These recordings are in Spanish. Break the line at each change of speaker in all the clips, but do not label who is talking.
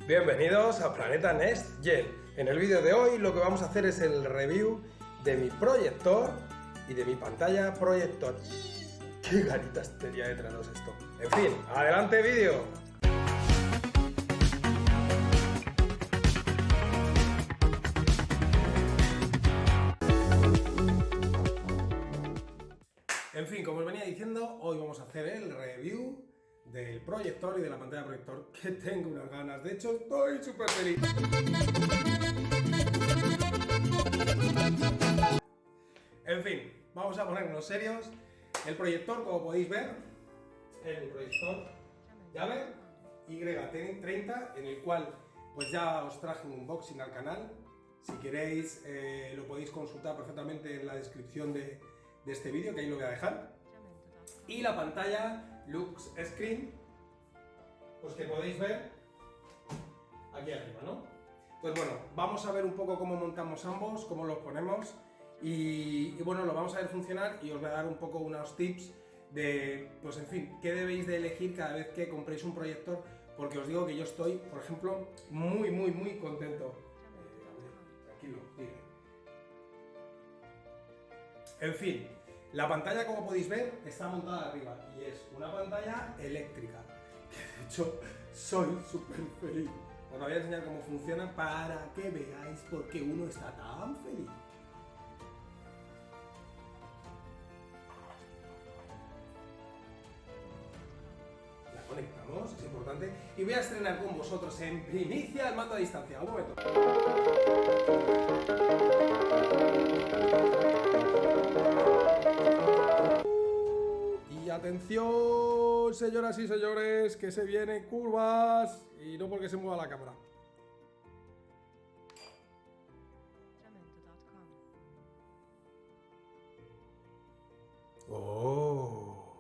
Bienvenidos a Planeta Next Gen. En el vídeo de hoy lo que vamos a hacer es el review de mi proyector y de mi pantalla proyector. ¡Qué ganitas tenía de traeros esto! En fin, ¡adelante vídeo! En fin, como os venía diciendo, hoy vamos a hacer el review del proyector y de la pantalla proyector, que tengo unas ganas. De hecho, estoy súper feliz. En fin, vamos a ponernos serios. El proyector, como podéis ver, es el proyector llave Y30, en el cual pues ya os traje un unboxing al canal. Si queréis, lo podéis consultar perfectamente en la descripción de este vídeo, que ahí lo voy a dejar. Y la pantalla Lux Screen, pues que podéis ver aquí arriba, ¿no? Pues bueno, vamos a ver un poco cómo montamos ambos, cómo los ponemos y bueno, lo vamos a ver funcionar y os voy a dar un poco unos tips de, pues en fin, qué debéis de elegir cada vez que compréis un proyector, porque os digo que yo estoy, por ejemplo, muy contento. A ver, tranquilo, dime. En fin, la pantalla, como podéis ver, está montada arriba y es una pantalla eléctrica, que de hecho soy súper feliz. Os voy a enseñar cómo funciona para que veáis por qué uno está tan feliz. La conectamos, es importante, y voy a estrenar con vosotros en primicia el mando a distancia. Un momento. Y atención, señoras y señores, que se vienen curvas y no porque se mueva la cámara. Oh,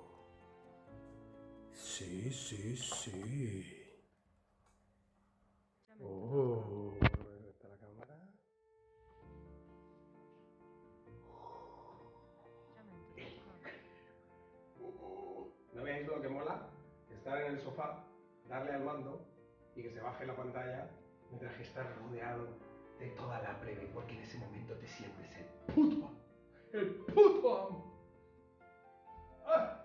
sí. Oh, ¿dónde está la cámara? ¿No veis lo que mola? Estar en el sofá, darle al mando y que se baje la pantalla mientras que estás rodeado de toda la plebe, porque en ese momento te sientes el puto amo. ¡El puto amo! ¡Ah!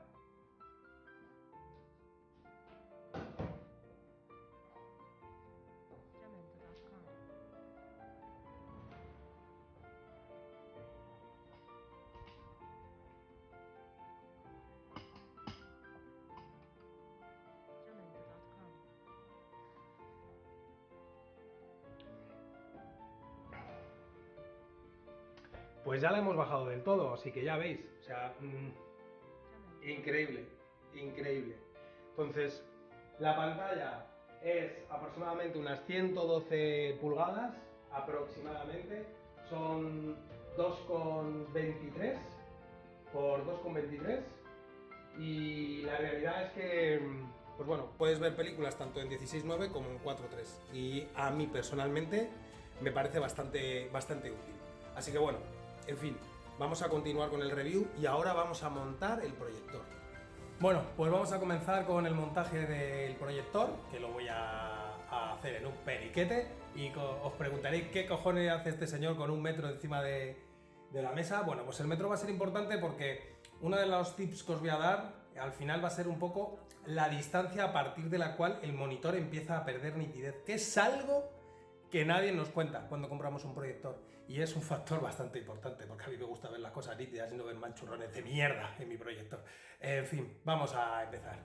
Pues ya la hemos bajado del todo, así que ya veis, o sea, increíble. Entonces, la pantalla es aproximadamente unas 112 pulgadas, aproximadamente, son 2,23 por 2,23 y la realidad es que, pues bueno, puedes ver películas tanto en 16:9 como en 4:3 y a mí personalmente me parece bastante útil. Así que bueno, en fin, vamos a continuar con el review y ahora vamos a montar el proyector. Bueno, pues vamos a comenzar con el montaje del proyector, que lo voy a hacer en un periquete y os preguntaréis qué cojones hace este señor con 1 metro encima de la mesa. Bueno, pues el metro va a ser importante porque uno de los tips que os voy a dar al final va a ser un poco la distancia a partir de la cual el monitor empieza a perder nitidez, que es algo que nadie nos cuenta cuando compramos un proyector y es un factor bastante importante porque a mí me gusta ver las cosas nítidas y no ver manchurrones de mierda en mi proyector. En fin, vamos a empezar.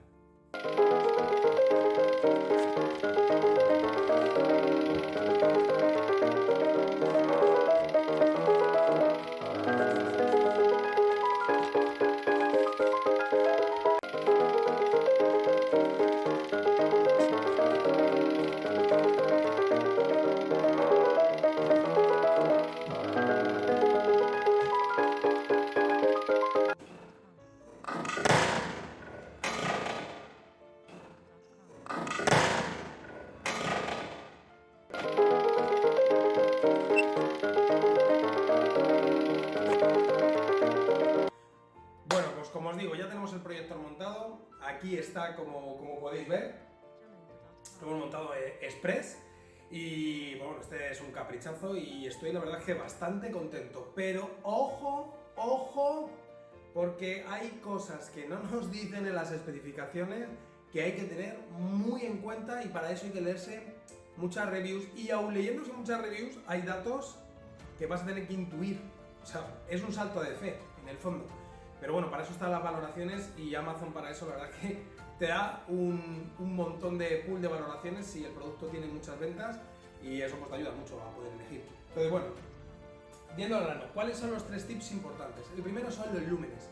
aquí está como podéis ver, lo hemos montado express y bueno, este es un caprichazo y estoy la verdad que bastante contento, pero ojo, porque hay cosas que no nos dicen en las especificaciones que hay que tener muy en cuenta y para eso hay que leerse muchas reviews y aún leyéndose muchas reviews hay datos que vas a tener que intuir, o sea, es un salto de fe en el fondo. Pero bueno, para eso están las valoraciones y Amazon para eso la verdad que te da un montón de pool de valoraciones si el producto tiene muchas ventas y eso pues te ayuda mucho a poder elegir. Entonces bueno, yendo al grano, ¿cuáles son los 3 tips importantes? El primero son los lúmenes.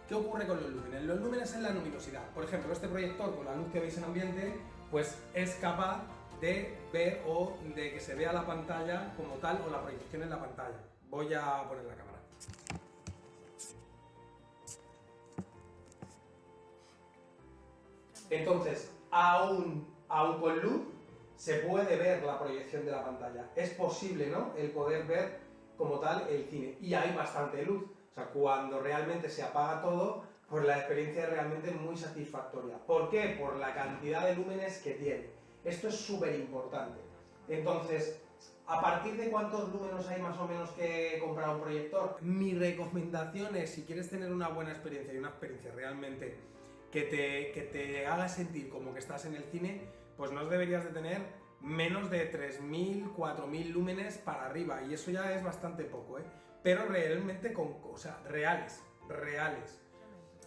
¿Qué ocurre con los lúmenes? Los lúmenes es la luminosidad. Por ejemplo, este proyector con la luz que veis en ambiente pues es capaz de ver o de que se vea la pantalla como tal o la proyección en la pantalla. Voy a poner la cámara. Entonces, aún con luz, se puede ver la proyección de la pantalla. Es posible, ¿no?, el poder ver como tal el cine. Y hay bastante luz. O sea, cuando realmente se apaga todo, pues la experiencia es realmente muy satisfactoria. ¿Por qué? Por la cantidad de lúmenes que tiene. Esto es súper importante. Entonces, ¿a partir de cuántos lúmenes hay más o menos que comprar un proyector? Mi recomendación es, si quieres tener una buena experiencia y una experiencia realmente que te haga sentir como que estás en el cine, pues no deberías de tener menos de 3000, 4000 lúmenes para arriba, y eso ya es bastante poco, ¿eh? Pero realmente reales.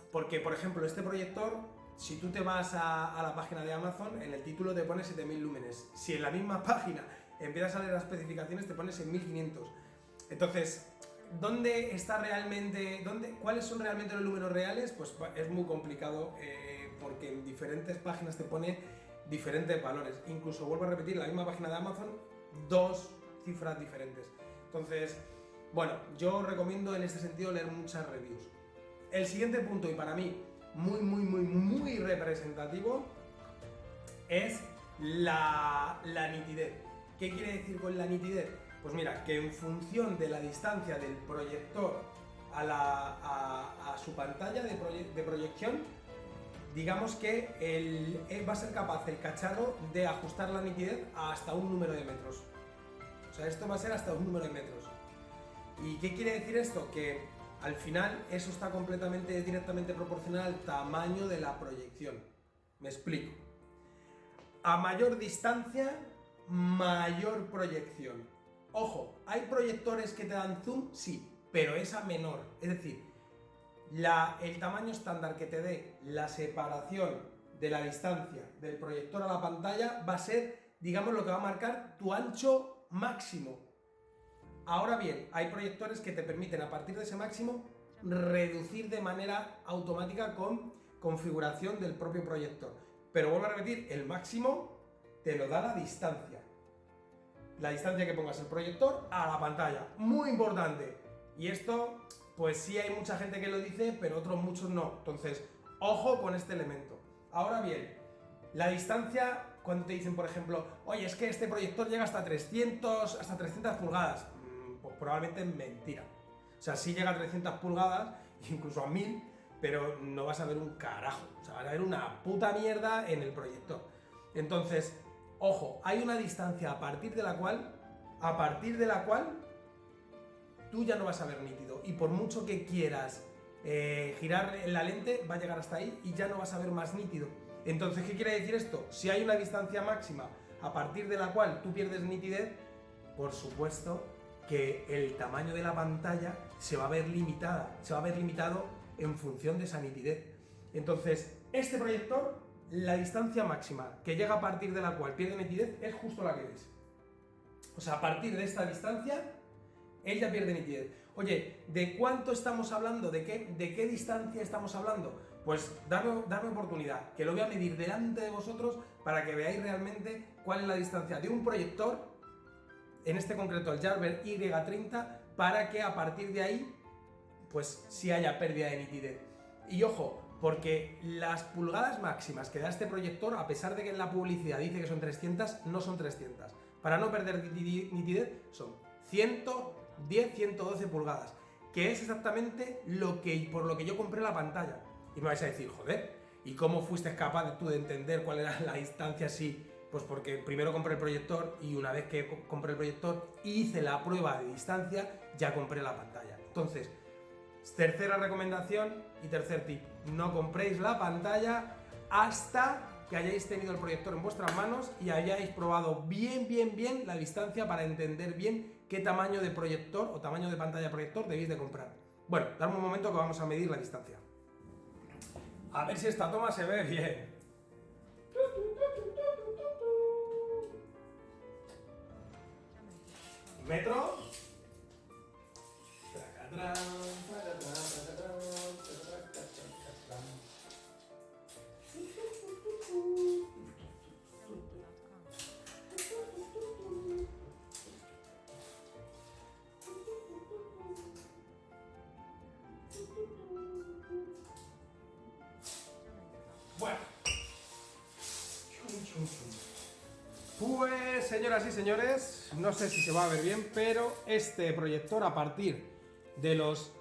Porque, por ejemplo, este proyector, si tú te vas a la página de Amazon, en el título te pone 7000 lúmenes. Si en la misma página empiezas a leer las especificaciones, te pones en 1500. Entonces, ¿dónde está realmente, cuáles son realmente los números reales? Pues es muy complicado porque en diferentes páginas te pone diferentes valores. Incluso, vuelvo a repetir, la misma página de Amazon, 2 cifras diferentes. Entonces, bueno, yo recomiendo en este sentido leer muchas reviews. El siguiente punto, y para mí muy representativo, es la nitidez. ¿Qué quiere decir con la nitidez? Pues mira, que en función de la distancia del proyector a su pantalla de proyección, digamos que va a ser capaz el cacharro de ajustar la nitidez hasta un número de metros. O sea, esto va a ser hasta un número de metros. ¿Y qué quiere decir esto? Que al final eso está directamente proporcional al tamaño de la proyección. Me explico. A mayor distancia, mayor proyección. Ojo, ¿hay proyectores que te dan zoom? Sí, pero es a menor. Es decir, el tamaño estándar que te dé la separación de la distancia del proyector a la pantalla va a ser, digamos, lo que va a marcar tu ancho máximo. Ahora bien, hay proyectores que te permiten, a partir de ese máximo, reducir de manera automática con configuración del propio proyector. Pero vuelvo a repetir, el máximo te lo da la distancia. La distancia que pongas el proyector a la pantalla. Muy importante. Y esto, pues sí hay mucha gente que lo dice, pero otros muchos no. Entonces, ojo con este elemento. Ahora bien, la distancia, cuando te dicen, por ejemplo, oye, es que este proyector llega hasta 300 pulgadas. Pues probablemente es mentira. O sea, sí llega a 300 pulgadas, incluso a 1000, pero no vas a ver un carajo. O sea, vas a ver una puta mierda en el proyector. Entonces, ojo, hay una distancia a partir de la cual tú ya no vas a ver nítido. Y por mucho que quieras girar la lente, va a llegar hasta ahí y ya no vas a ver más nítido. Entonces, ¿qué quiere decir esto? Si hay una distancia máxima a partir de la cual tú pierdes nitidez, por supuesto que el tamaño de la pantalla se va a ver limitado en función de esa nitidez. Entonces, este proyector, la distancia máxima que llega a partir de la cual pierde nitidez es justo la que veis. O sea, a partir de esta distancia, él ya pierde nitidez. Oye, ¿de cuánto estamos hablando? ¿De qué distancia estamos hablando? Pues dame oportunidad, que lo voy a medir delante de vosotros para que veáis realmente cuál es la distancia de un proyector, en este concreto el Jarver Y30, para que a partir de ahí, pues sí haya pérdida de nitidez. Y ojo, porque las pulgadas máximas que da este proyector, a pesar de que en la publicidad dice que son 300, no son 300. Para no perder nitidez son 110, 112 pulgadas, que es exactamente por lo que yo compré la pantalla. Y me vais a decir, joder, ¿Y cómo fuiste capaz tú de entender cuál era la distancia? Sí, pues porque primero compré el proyector y una vez que compré el proyector hice la prueba de distancia, ya compré la pantalla. Entonces, tercera recomendación y tercer tip, no compréis la pantalla hasta que hayáis tenido el proyector en vuestras manos y hayáis probado bien la distancia para entender bien qué tamaño de proyector o tamaño de pantalla proyector debéis de comprar. Bueno, dame un momento que vamos a medir la distancia. A ver si esta toma se ve bien. Metro. Bueno. Pues, señoras y señores, no sé si se va a ver bien, pero este proyector a partir de los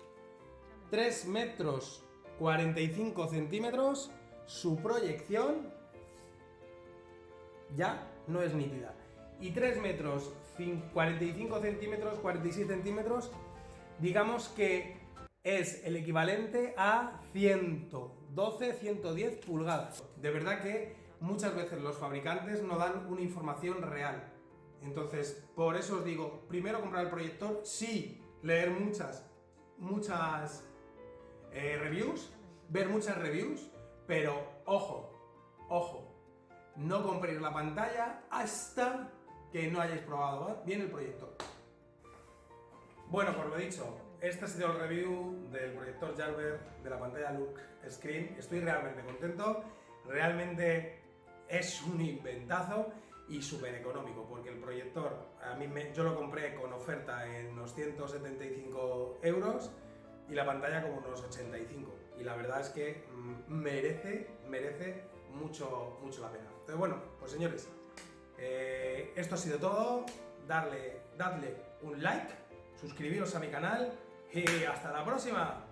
3 metros 45 centímetros, su proyección ya no es nítida. Y 3 metros 45 centímetros, 46 centímetros, digamos que es el equivalente a 112, 110 pulgadas. De verdad que muchas veces los fabricantes no dan una información real. Entonces, por eso os digo, primero comprar el proyector, sí, leer muchas reviews, ver muchas reviews, pero ojo, no compréis la pantalla hasta que no hayáis probado bien el proyector. Bueno, por lo dicho, este ha sido el review del proyector Jarber de la pantalla Look Screen. Estoy realmente contento, realmente es un inventazo y súper económico, porque el proyector, yo lo compré con oferta en unos 175 euros y la pantalla como unos 85, y la verdad es que merece mucho la pena. Entonces, bueno, pues señores, esto ha sido todo. Dadle un like, suscribiros a mi canal y hasta la próxima.